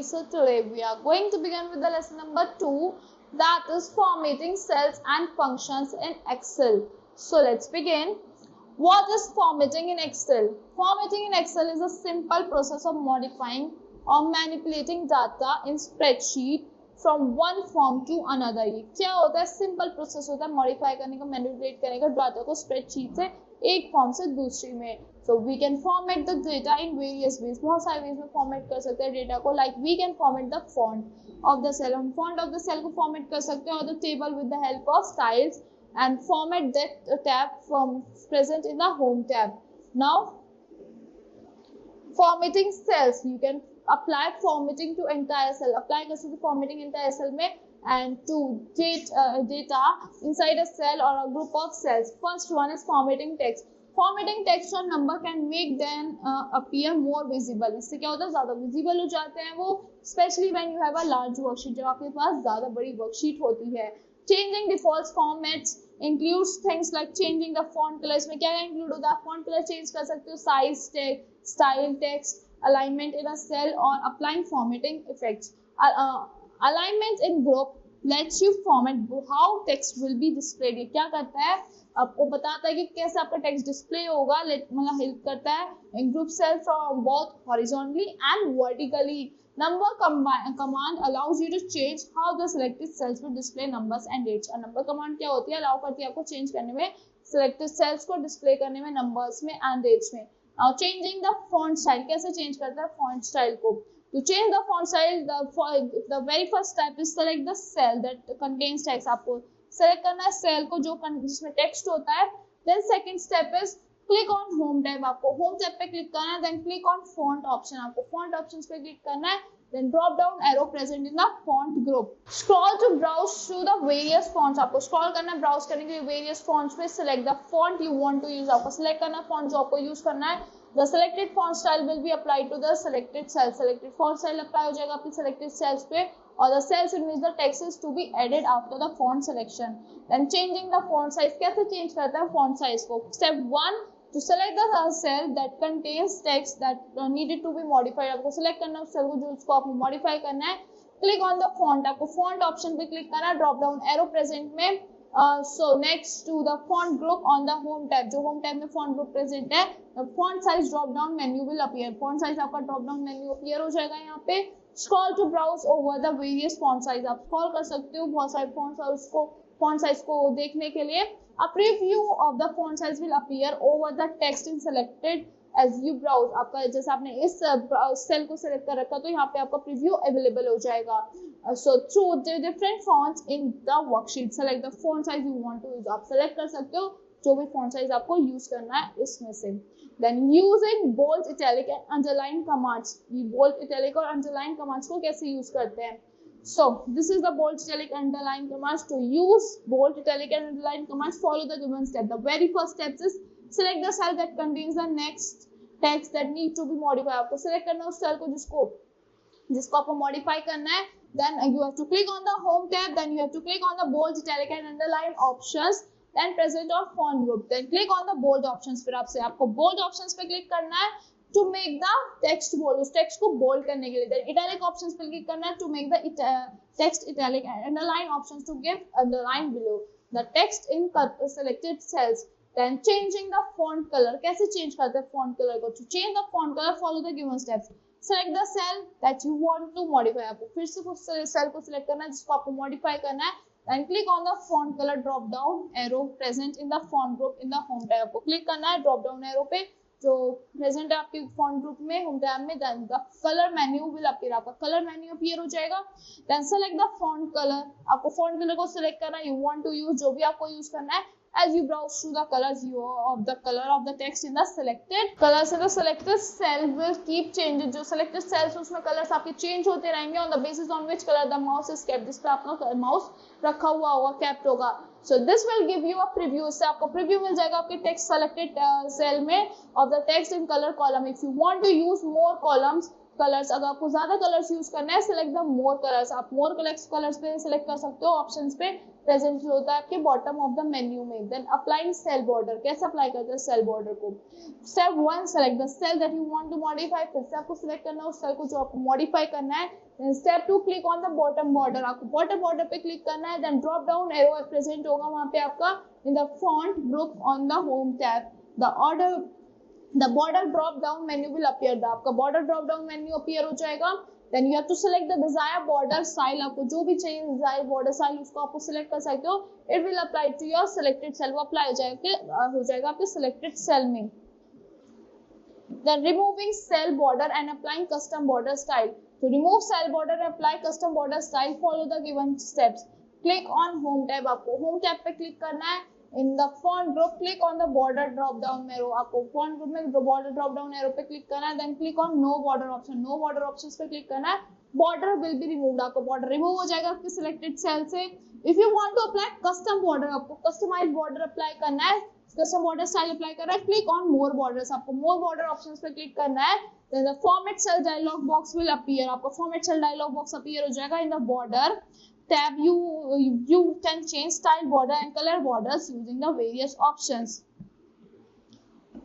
everybody. So today we are going to begin with the lesson number 2, that is formatting cells and functions in Excel. So let's begin. What is formatting in Excel? Formatting in Excel is a simple process of modifying or manipulating data in spreadsheet from one form to another. ये क्या होता है? Simple process होता है modify करने का, manipulate करने का डाटा को स्प्रेडशीट से एक फॉर्म से दूसरी में. So we can format the data in various ways. बहुत सारे वेज में फॉर्मेट कर सकते हैं डेटा को. Like we can format the font of the cell. हम फॉन्ट ऑफ द सेल को फॉर्मेट कर सकते हैं और the table with the help of styles and format that tab from present in the home tab. Now formatting cells, you can apply formatting to entire cell. Apply कर सकते formatting entire cell में and to data inside a cell or a group of cells. First one is formatting text. Formatting text और number can make them appear more visible. इससे क्या होता है? ज़्यादा visible हो जाते हैं वो, especially when you have a large worksheet. जब आपके पास ज़्यादा बड़ी worksheet होती है. Changing default formats includes things like changing the font color. इसमें क्या include होता है? Font color change कर सकते हो, size, text, style, text, alignment in a cell or applying formatting effects. Alignment in group lets you format how text will be displayed. ये क्या करता है? आपको बताता है कि कैसे आपका टेक्स्ट डिस्प्ले होगा. मतलब हेल्प करता है in group cells from both horizontally and vertically. Number command allows you to change how the selected cells will display numbers and dates. और number command क्या होती है? अलाउ करती है आपको चेंज करने में, selected cells को डिस्प्ले करने में, नंबर्स में एंड डेट्स में. Now changing the font style. कैसे चेंज करता है font style को? To change the font style, the very first step is select the cell that contains text. आपको select करना है cell को जो जिसमें text होता है. Then second step is click on home tab. आपको home tab पे क्लिक करना है. Then click on font option. आपको font options पे क्लिक करना है. Then drop down arrow present in the font group. Scroll to browse through the various fonts. आपको scroll करना है browse करने के लिए various fonts पे. Select the font you want to use. आपको select करना है font जो आपको use करना है. The selected font style will be applied to the selected cell. Selected font style apply हो जाएगा आपकी selected cells पे or the cells in which the text is to be added after the font selection. Then changing the font size. कैसे change करता है font size को? Step 1, to select the cell that contains text that needed to be modified. आपको select करना है उस cell को जो उसको आपको modify करना है. Click on the font. आपको font option पे click करना है. Drop down arrow present में. So next to the font group on the home tab. जो home tab में font group present है, the font size drop down menu will appear. Font size आपका drop down menu appear हो जाएगा यहाँ पे. Scroll to browse over the various font size. आप scroll कर सकते हो बहुत सारे fonts और उसको font size को देखने के लिए. A preview of the font size will appear over the text in selected as you browse. आपका जैसे आपने इस सेल को select कर रखा तो यहाँ पे आपका preview available हो जाएगा. So choose the different fonts in the worksheet. Select the font size you want to use. आप select कर सकते हो जो भी font size आपको use करना है इसमें से. Then using bold, italic and underline commands. ये bold, italic और underline commands को कैसे use करते हैं? So this is the bold, italic and underline commands. To use bold, italic and underline commands, follow the given step. The very first step is select the cell that contains the next text that need to be modified. आपको select करना है उस cell को जिसको आपको modify करना है. Then you have to click on the home tab. Then you have to click on the bold, italic and underline options. Then present or font group. Then click on the bold options. फिर आपको bold options पे click करना है to make the text bold. उस text को bold करने के लिए. Then italic options पे click करना है to make the text italic and underline options to give underline below the text in selected cells. Then changing the font color. कैसे change करते हैं font color को? To change the font color, follow the given steps. Select the cell that you want to modify. आपको फिर से उस cell को select करना है जिसको आपको modify करना है. Then click on the font color drop down arrow present in the font group in the home tab. आपको click करना है drop down arrow पे जो present है आपके font group में home tab में. Then the color menu will appear. आपका color menu appear हो जाएगा. Then select the font color. आपको font color को select करना है. You want to use जो भी आपको use करना है. As you browse through the colors of the color of the text in the selected colors in the selected cell will keep changing. जो selected cells उसमें colors आपके change होते रहेंगे on the basis on which color the mouse is kept. जिस पे आपका mouse रखा हुआ होगा, kept होगा. So this will give you a preview. इससे आपको preview मिल जाएगा आपके text selected cell में of the text in color column. If you want to use more colors, अगर आपको ज्यादा कलर्स यूज करना है, select the more colors. आप more colors पे select कर सकते हो. ऑप्शंस पे प्रेजेंट होता है आपके बॉटम ऑफ द मेन्यू में. Then apply cell border. कैसे अप्लाई करते हैं सेल बॉर्डर को? Step 1, select the cell that you want to modify. फिर से आपको सिलेक्ट करना है उस सेल को जो आपको मॉडिफाई करना है. Step 2 click on the bottom border, आपको बॉटम बॉर्डर पे क्लिक करना है, then drop down arrow present होगा वहां पे आपका in the font group on the home tab, the border drop down menu will appear, आपका border drop down menu appear हो जाएगा। Then you have to select the desire border style, आपको जो भी चाहिए डिजायर बॉर्डर स्टाइल उसको आपको select कर सकते हो। It will apply to your selected cell, वो अप्लाई हो जाएगा आपके सिलेक्टेड सेल में। Then removing cell border and applying custom border style. To remove cell border and apply custom border style, follow the given steps. Click on home tab, आपको home tab पे click करना है। In the font group, click on the border drop down arrow, आपको font group में border drop down arrow पे click करना है। Then click on no border option, no border options पे click करना है। Border will be removed, आपको border remove हो जाएगा आपके selected cell से। If you want to apply custom border, आपको customized border apply करना है, कस्टम बॉर्डर स्टाइल अप्लाई करना है। क्लिक ऑन मोर बॉर्डर्स, आपको मोर बॉर्डर ऑप्शंस पे क्लिक करना है। Then the format cell dialog box will appear, आपको format cell dialog box appear हो जाएगा। In the border tab you can change style border and color borders using the various options.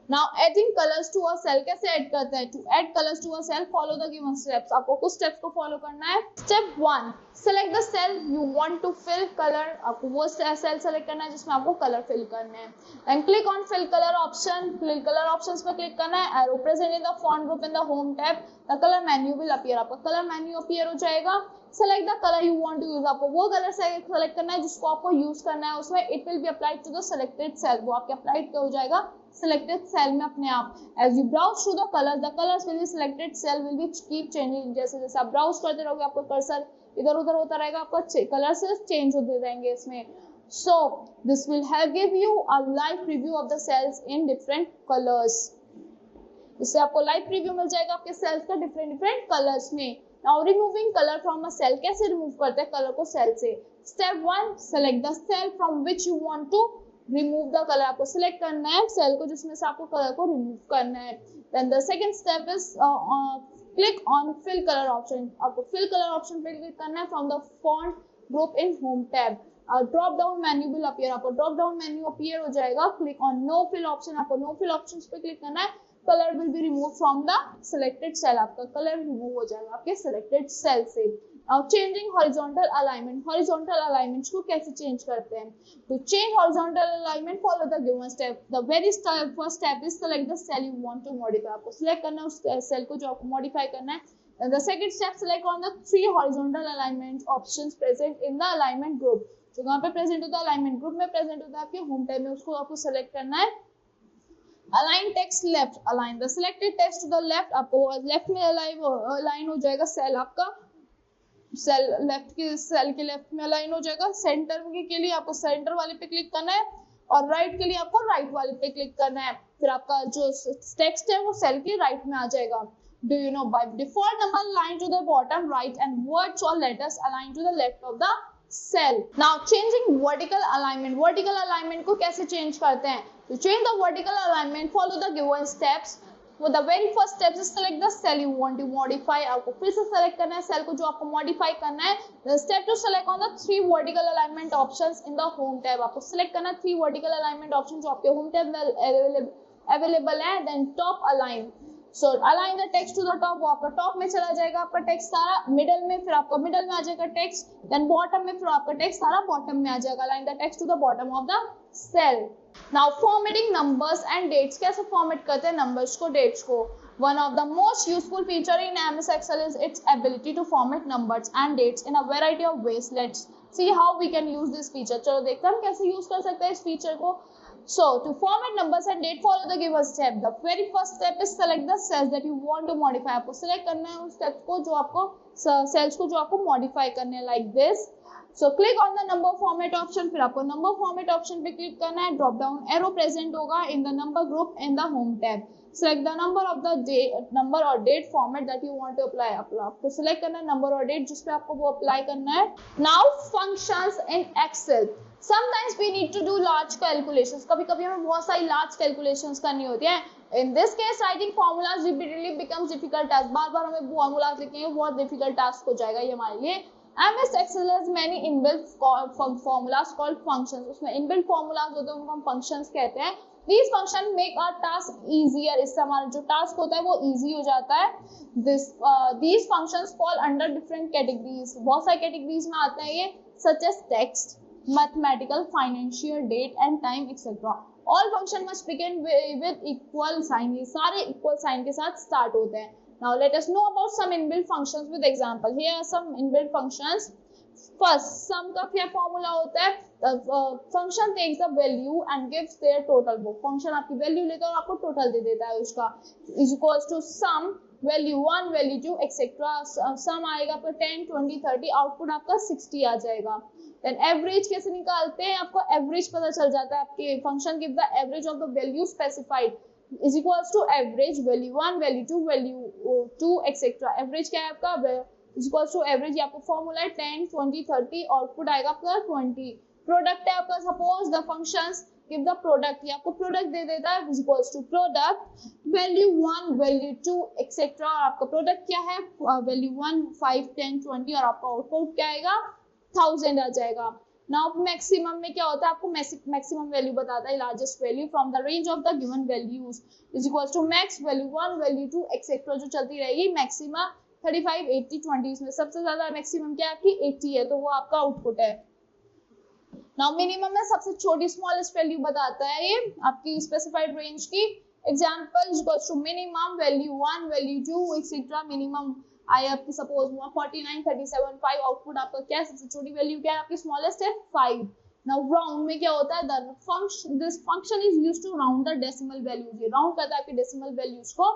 Now adding colors to a cell, कैसे add करते हैं? To add colors to a cell, follow the given steps, आपको कुछ steps को follow करना है। Step 1, select the cell you want to fill color, आपको वो cell select करना है जिसमें आपको color fill करने हैं। Then click on fill color option, fill color options पर click करना है। Arrow present in the font group in the home tab, the color menu will appear, आपका color menu appear हो जाएगा। Select the color you want to use, आपको वो colour select करना है जिसको आपको यूज करना है उसमें। It will be applied to the selected cell, वो आपके अप्लाइड हो जाएगा selected cell में अपने आप। As you browse through the colors will be selected cell will be keep changing, जैसे जैसे आप ब्राउज करते रहोगे आपका कर्सर इधर उधर होता रहेगा, आपका कलर्स चेंज होते रहेंगे इसमें। So this will help give you a live preview of the cells in different colors, इससे आपको लाइव प्रीव्यू मिल जाएगा आपके सेल्स का डिफरेंट कलर्स में। Now removing colour from a cell, कैसे रिमूव करते हैं कलर को सेल से? Step 1, select the cell from which you want to remove the colour, आपको सिलेक्ट करना है सेल को जिसमें से आपको कलर को रिमूव करना है। Then the second step is click on fill colour option, आपको फिल कलर ऑप्शन पे क्लिक करना है from the font group in home tab. Drop down menu will appear, आपको ड्रॉप डाउन मेन्यू अपीयर हो जाएगा। Click on no fill option, आपको no fill option पे click करना है। Colour will be remove from the selected cell, आपका colour remove हो जाएगा आपके सिलेक्टेड सेल से। Changing horizontal alignment, horizontal alignment को कैसे चेंज करते हैं? तो change horizontal alignment, follow the given step. The very first step is select the cell you want to modify, आपको सिलेक्ट करना है उस सेल को जो आपको मॉडिफाई करना है। Then the second step, select on the 3 horizontal alignment options present in the alignment group, जो वहाँ पे प्रेजेंट होता है अलाइनमेंट ग्रुप में प्रेजेंट होता है आपके होम टैब में, उसको आपको सेलेक्ट करना है। Align text left, align the selected text to the left, आपको लेफ्ट में अलाइन हो जाएगा सेल, आपका सेल लेफ्ट के सेल के लेफ्ट में अलाइन हो जाएगा। सेंटर के लिए आपको सेंटर वाले पे क्लिक करना है और राइट के लिए आपको राइट वाले पे क्लिक करना है। फिर आपका जो टेक्स्ट है वो सेल के राइट में आ जाएगा। Do you know by default number align to the bottom right and words or letters align to the left of the cell. Now changing vertical alignment, vertical alignment को कैसे change करते हैं? To change the vertical alignment, follow the given steps. So the very first step is select the cell you want to modify. आपको फिर से select करना है cell को जो आपको modify करना है। The step to select on the 3 vertical alignment options in the home tab, आपको select करना है 3 vertical alignment options जो आपके home tab में available है। Then top align, so align the text to the top, वो आपका टॉप में चला जाएगा आपका टेक्स्ट सारा, मिडल में फिर आपका मिडल में आ जाएगा टेक्स्ट, देन बॉटम में फिर आपका टेक्स्ट सारा बॉटम में आ जाएगा। align the text to the bottom of the cell. Now formatting numbers and dates, कैसे फॉर्मेट करते हैं नंबर्स को डेट्स को? One of the most useful feature in MS Excel is its ability to format numbers and dates in a variety of ways. Let's see how we can use this feature. चलो देखते हैं हम कैसे use कर सकते हैं इस feature को। So to format numbers and date, follow the given step. The very first step is select the cells that you want to modify. आपको select करना है उस steps को जो आपको cells को जो आपको modify करने हैं like this. So click on the number format option, फिर आपको number format option पे click करना है। Drop down arrow present होगा in the number group in the home tab. Select the number of the number or date format that you want to apply. आपको select करना है number और date जिसपे आपको वो apply करना है। Now functions in Excel. Sometimes we need to do large calculations. कभी-कभी हमें बहुत सारी large calculations करनी होती है। In this case, writing formulas repeatedly becomes difficult task. बार-बार हमें formulas लिखेंगे बहुत difficult task हो जाएगा ये हमारे लिए। MS Excel has many inbuilt formulas called functions. उसमें inbuilt formulas होते हैं उनको हम functions कहते हैं। These function make our task easier. इससे हमारा जो टास्क होता है वो easy हो जाता है. These functions fall under different categories. बहुत सारी categories में आते हैं ये, such as text, mathematical, financial, date and time, etc. All function must begin with equal sign. ये सारे equal sign के साथ start होते हैं. Now let us know about some inbuilt functions with example. Here are some inbuilt functions. First, sum का क्या formula होता है? Function takes the value and gives their total. वो function आपकी value लेता है और आपको total दे देता है उसका. Is equals to sum value 1, value 2, etc. Sum आएगा आपका 10, 20, 30. Output आपका 60 आ जाएगा. Then average कैसे निकालते हैं? आपको average पता चल जाता है. आपके function give the average of the value specified. Is equals to average value 1, value 2, value 2, etc. Average क्या है आपका? Is equals to average. आपको formula है 10, 20, 30. Output आएगा आपका 20. Product है आपका, suppose the functions give the product. ये आपको product दे देता है. Is equals to product value 1, value 2, etc. और आपका product क्या है? Value 1, 5, 10, 20 और आपका output क्या आएगा? 1000 आ जाएगा. Now maximum में क्या होता है? आपको maximum value बताता है, largest value from the range of the given values is equals to max value 1, value 2, etc. जो चलती रहेगी. maximum 35, 80, 20. इसमें सबसे ज्यादा maximum क्या है आपकी? 80 है, तो वो आपका output है. Now minimum में सबसे छोटी smallest value बताता है ये आपकी specified range की. Example is equals to minimum value 1, value 2, etc. minimum आई आपकी सपोज 49, 37, 5. आउटपुट आपका क्या है? सबसे छोटी वैल्यू क्या है आपकी? स्मॉलेस्ट है 5. नाउ राउंड में क्या होता है? This function is used to round the decimal values. ये राउंड करता है आपके डेसिमल वैल्यूज को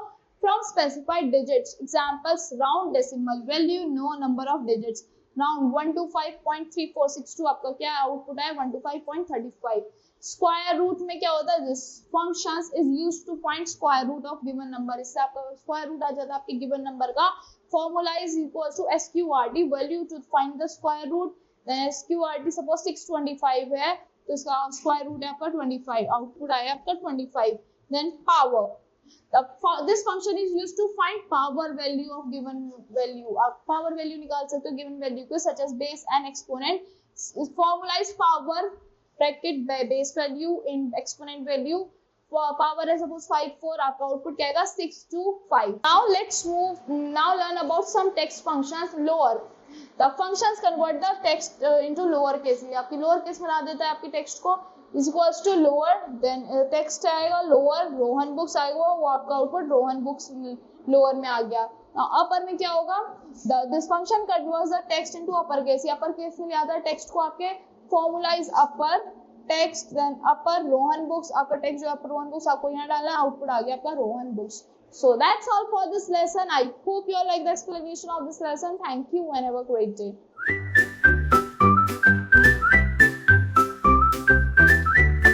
from specified digits. Examples round decimal value, no number of digits. Round 125.3462. आपका क्या आउटपुट है? 125.35. स्क्वायर रूट में क्या होता है? This function is used to find square root of given number. इससे आपका स्क्वायर रूट आ जाता है आपके गिवन नंबर का. Formula is equal to SQRT, value to find the square root. Then SQRT suppose 625 है, तो इसका square root है आपका 25. Output आया आपका 25. Then power. This function is used to find power value of given value. आप power value निकाल सकते हो given value को, such as base and exponent. Formula is power bracket by base value in exponent value. Power है suppose 5, 4. आपका output क्या आएगा? 6 to 5. Now learn about some text functions. Lower. The functions convert the text into lower case. ये आपकी lower case में ला देता है आपकी text को. Is equals to lower. Then text आएगा lower. Rohan books आएगा, वो आपका आउटपुट Rohan books lower में आ गया. Now upper में क्या होगा? This function converts the text into upper case. ये upper case में ले आता है text को आपके. Formula is upper text, then upper Rohan books. आपका text जो upper Rohan books आपको यहाँ डाला, आउटपुट आ गया आपका Rohan books. So that's all for this lesson. I hope you all like the explanation of this lesson. Thank you and have a great day.